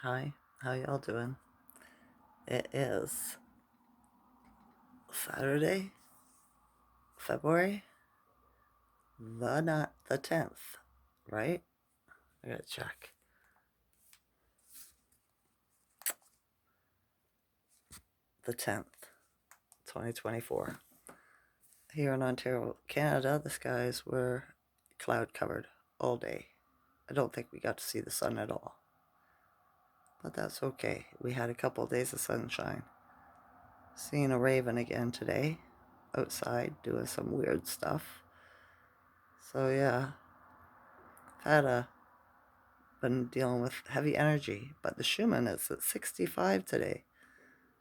Hi, how y'all doing? It is Saturday, February not the 10th, right? I gotta check. The 10th, 2024. Here in Ontario, Canada, the skies were cloud covered all day. I don't think we got to see the sun at all. But that's okay. We had a couple of days of sunshine. Seeing a raven again today outside doing some weird stuff. So yeah, had a been dealing with heavy energy, but the Schuman is at 65 today.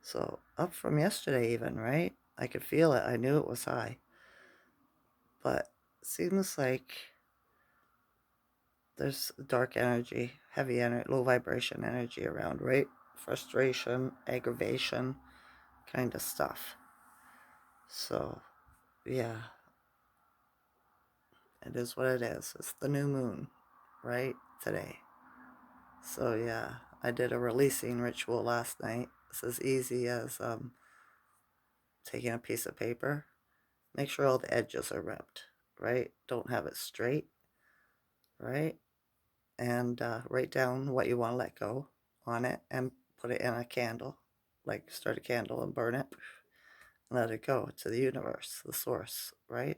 So up from yesterday even, right? I could feel it. I knew it was high. But seems like there's dark energy, heavy energy, low vibration energy around, right? Frustration, aggravation, kind of stuff. So, yeah, it is what it is. It's the new moon, right? Today. So, yeah, I did a releasing ritual last night. It's as easy as taking a piece of paper. Make sure all the edges are ripped, right? Don't have it straight, right? And write down what you want to let go on it and put it in a candle. Like start a candle and burn it. And let it go to the universe, the source, right?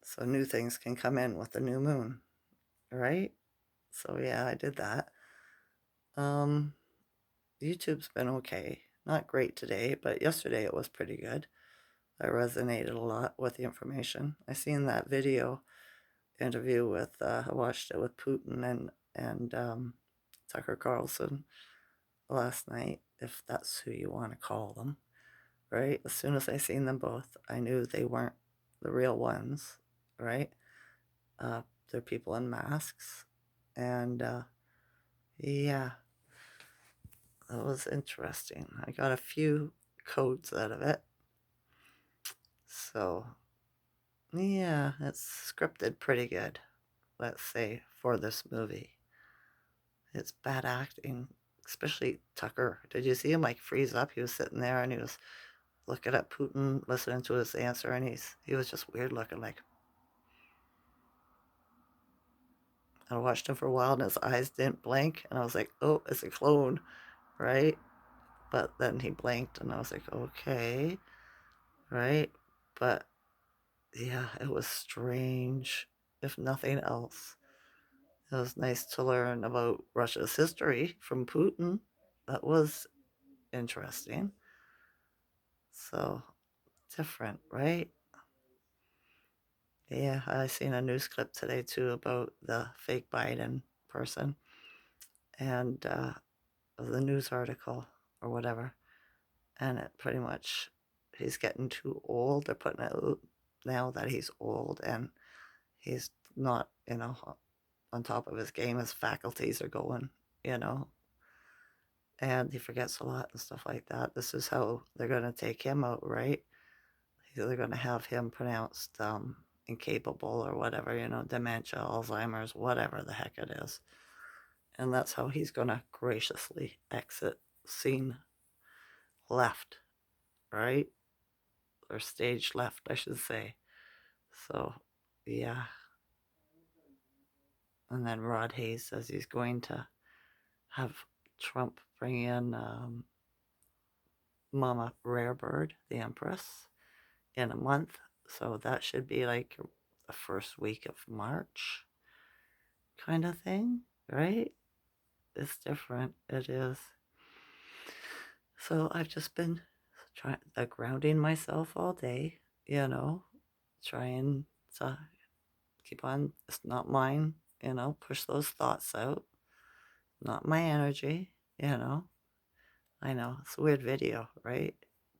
So new things can come in with the new moon, right? So yeah, I did that. Um, YouTube's been okay. Not great today, but yesterday it was pretty good. I resonated a lot with the information. I seen that video interview with I watched it with Putin and Tucker Carlson last night, if that's who you want to call them. Right? As soon as I seen them both, I knew they weren't the real ones. Right? They're people in masks, and yeah, that was interesting. I got a few codes out of it, so yeah, it's scripted pretty good. Let's say for this movie. It's bad acting, especially Tucker. Did you see him like freeze up? He was sitting there and he was looking at Putin, listening to his answer, and he was just weird looking. Like I watched him for a while, and his eyes didn't blink, and I was like, "Oh, it's a clone, right?" But then he blinked, and I was like, "Okay, right?" But yeah, it was strange, if nothing else. It was nice to learn about Russia's history from Putin. That was interesting. So different, right? Yeah, I seen a news clip today too about the fake Biden person and the news article or whatever. And it pretty much, he's getting too old. They're putting it out now that he's old and he's not, on top of his game. His faculties are going, you know, and he forgets a lot and stuff like that. This is how they're going to take him out, right? They're going to have him pronounced incapable or whatever, dementia, Alzheimer's, whatever the heck it is. And that's how he's going to graciously exit scene left, right? Or stage left, I should say. So, yeah. And then Rod Hayes says he's going to have Trump bring in Mama Rarebird, the Empress, in a month. So that should be like the first week of March kind of thing, right? It's different. It is. So I've just been trying grounding myself all day, trying to keep on. It's not mine, push those thoughts out. Not my energy, you know. I know it's a weird video, right?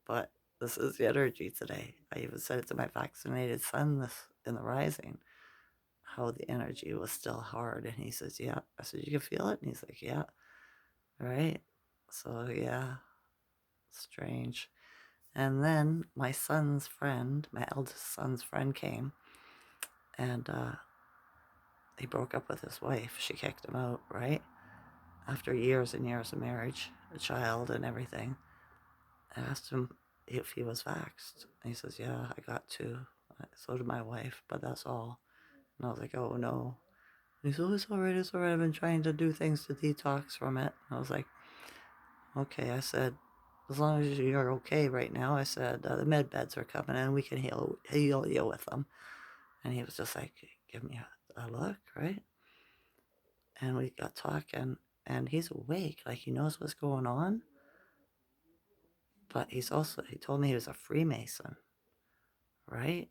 But this is the energy today. I even said it to my vaccinated son this in the rising, how the energy was still hard. And he says, "Yeah." I said, "You can feel it?" And he's like, "Yeah." Right? So, yeah, strange. And then my son's friend, my eldest son's friend came and he broke up with his wife. She kicked him out, right? after years and years of marriage, a child and everything. I asked him if he was vaxxed. And he says, yeah, I got two. So did my wife, but that's all. And I was like, oh no. And he said, oh, it's all right, it's all right. I've been trying to do things to detox from it. And I was like, okay. I said, as long as you're okay right now, I said, the med beds are coming in. We can heal you with them. And he was just like, give me a look, right? And we got talking, and he's awake, like he knows what's going on. But he told me he was a Freemason, right?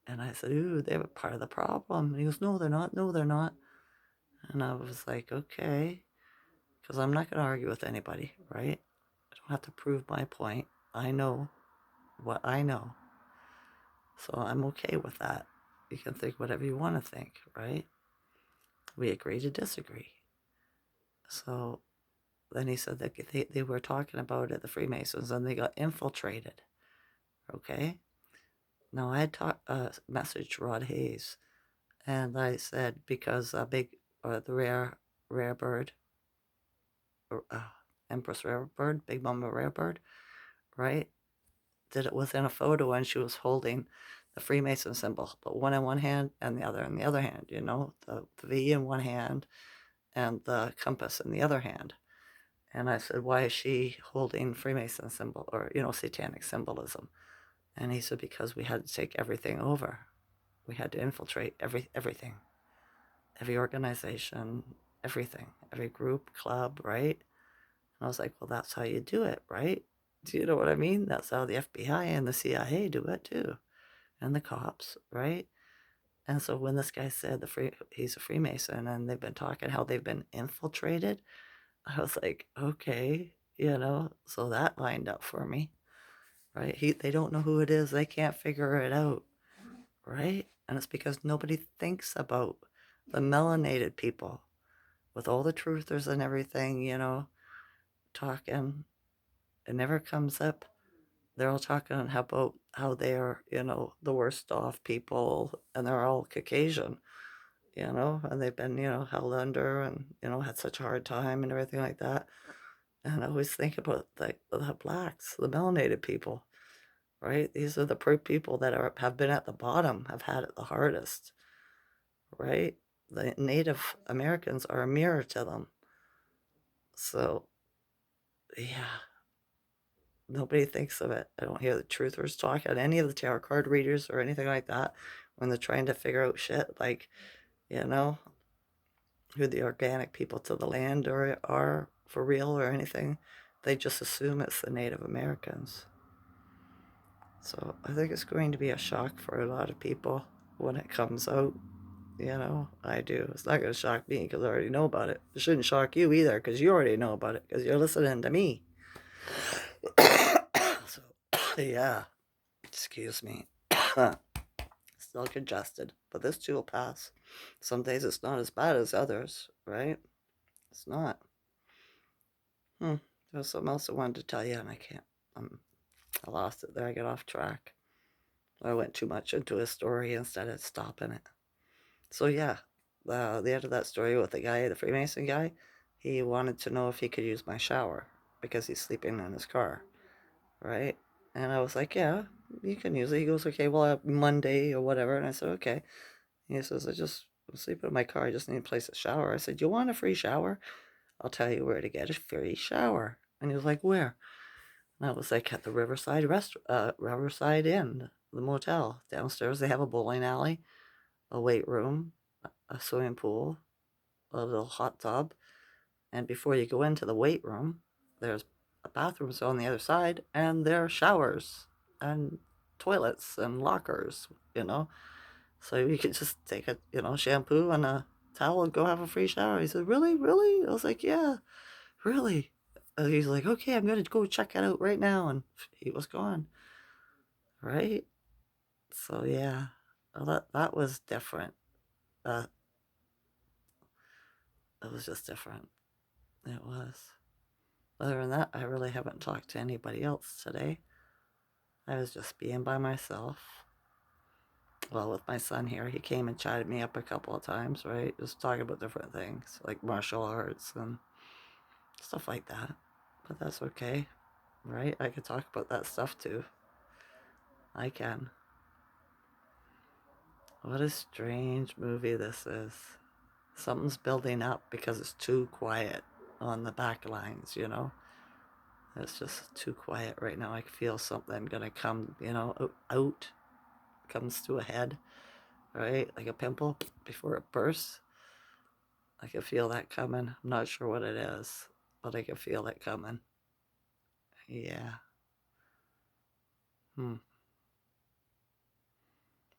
And I said, ooh, they were part of the problem. And he goes, no, they're not. No, they're not. And I was like, okay, because I'm not going to argue with anybody, right? I don't have to prove my point. I know what I know. So I'm okay with that. You can think whatever you want to think, right? We agree to disagree. So then he said that they were talking about it, the Freemasons, and they got infiltrated, okay? Now I had messaged Rod Hayes, and I said, because the rare bird, uh, Empress Rare Bird, Big Mama Rare Bird, right? Did it within a photo, and she was holding the Freemason symbol, but one in one hand and the other in the other hand, the V in one hand and the compass in the other hand. And I said, why is she holding Freemason symbol or, satanic symbolism? And he said, because we had to take everything over. We had to infiltrate everything, every organization, everything, every group, club, right? And I was like, well, that's how you do it, right? Do you know what I mean? That's how the FBI and the CIA do it too, and the cops, right? And so when this guy said he's a Freemason and they've been talking how they've been infiltrated, I was like, okay, so that lined up for me, right? They don't know who it is, they can't figure it out, right? And it's because nobody thinks about the melanated people with all the truthers and everything, talking. It never comes up. They're all talking about how they're, the worst off people, and they're all Caucasian, and they've been, held under and, had such a hard time and everything like that. And I always think about the blacks, the melanated people, right? These are the people that have been at the bottom, have had it the hardest, right? The Native Americans are a mirror to them. So, yeah, nobody thinks of it. I don't hear the truthers talk at any of the tarot card readers or anything like that when they're trying to figure out shit like, you know, who the organic people to the land are for real or anything. They just assume it's the Native Americans. So I think it's going to be a shock for a lot of people when it comes out. I do. It's not going to shock me because I already know about it. It shouldn't shock you either because you already know about it because you're listening to me. So, yeah. Excuse me. Still congested, but this too will pass. Some days it's not as bad as others, right? It's not. There's something else I wanted to tell you, and I can't. I lost it there. I got off track. I went too much into a story instead of stopping it. So yeah, the end of that story with the Freemason guy, he wanted to know if he could use my shower because he's sleeping in his car, right? And I was like, yeah, you can use it. He goes, okay, well, Monday or whatever. And I said, okay. He says, I'm sleeping in my car. I just need a place to shower. I said, you want a free shower? I'll tell you where to get a free shower. And he was like, where? And I was like, at the Riverside Inn, the motel. Downstairs, they have a bowling alley, a weight room, a swimming pool, a little hot tub. And before you go into the weight room, there's bathrooms on the other side, and there are showers and toilets and lockers, So you could just take a, shampoo and a towel and go have a free shower. He said, really? Really? I was like, yeah, really. He's like, okay, I'm going to go check it out right now. And he was gone. Right? So, yeah, well, that was different. Uh, it was just different. It was. Other than that, I really haven't talked to anybody else today. I was just being by myself. Well, with my son here, he came and chatted me up a couple of times, right? Just talking about different things like martial arts and stuff like that. But that's okay, right? I can talk about that stuff too. I can. What a strange movie this is. Something's building up because it's too quiet on the back lines, you know? It's just too quiet right now. I feel something gonna come, out, comes to a head, right? Like a pimple before it bursts. I can feel that coming. I'm not sure what it is, but I can feel it coming. Yeah. Hmm.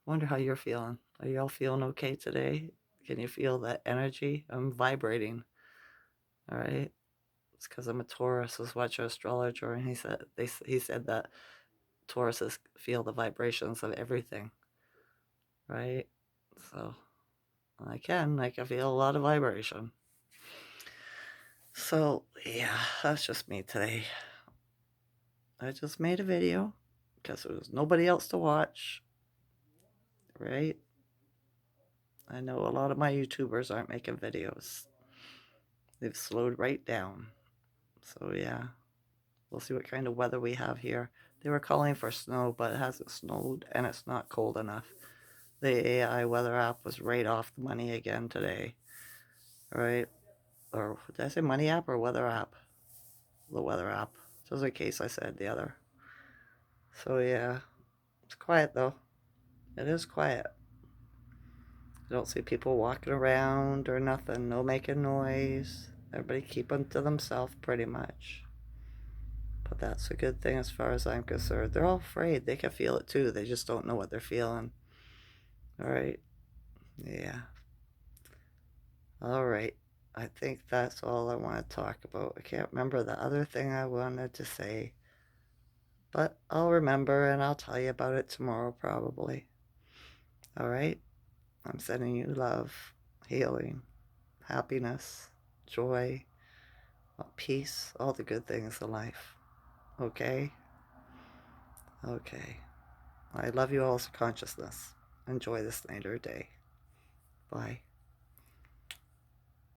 Wonder how you're feeling. Are y'all feeling okay today? Can you feel that energy? I'm vibrating. All right. It's because I'm a Taurus. I was watching an astrologer, and he said that Tauruses feel the vibrations of everything. Right. So I can feel a lot of vibration. So yeah, that's just me today. I just made a video because there was nobody else to watch. Right. I know a lot of my YouTubers aren't making videos. They've slowed right down. So yeah, we'll see what kind of weather we have here. They were calling for snow, but it hasn't snowed and it's not cold enough. The AI weather app was right off the money again today, right? Or did I say money app or weather app? The weather app. Just in case I said the other. So yeah, it's quiet though. It is quiet. I don't see people walking around or nothing. No making noise. Everybody keeping to themselves pretty much. But that's a good thing as far as I'm concerned. They're all afraid. They can feel it too. They just don't know what they're feeling. All right. Yeah. All right. I think that's all I want to talk about. I can't remember the other thing I wanted to say, but I'll remember and I'll tell you about it tomorrow probably. All right. I'm sending you love, healing, happiness, joy, peace, all the good things in life. Okay? Okay. I love you all's consciousness. Enjoy this later day. Bye.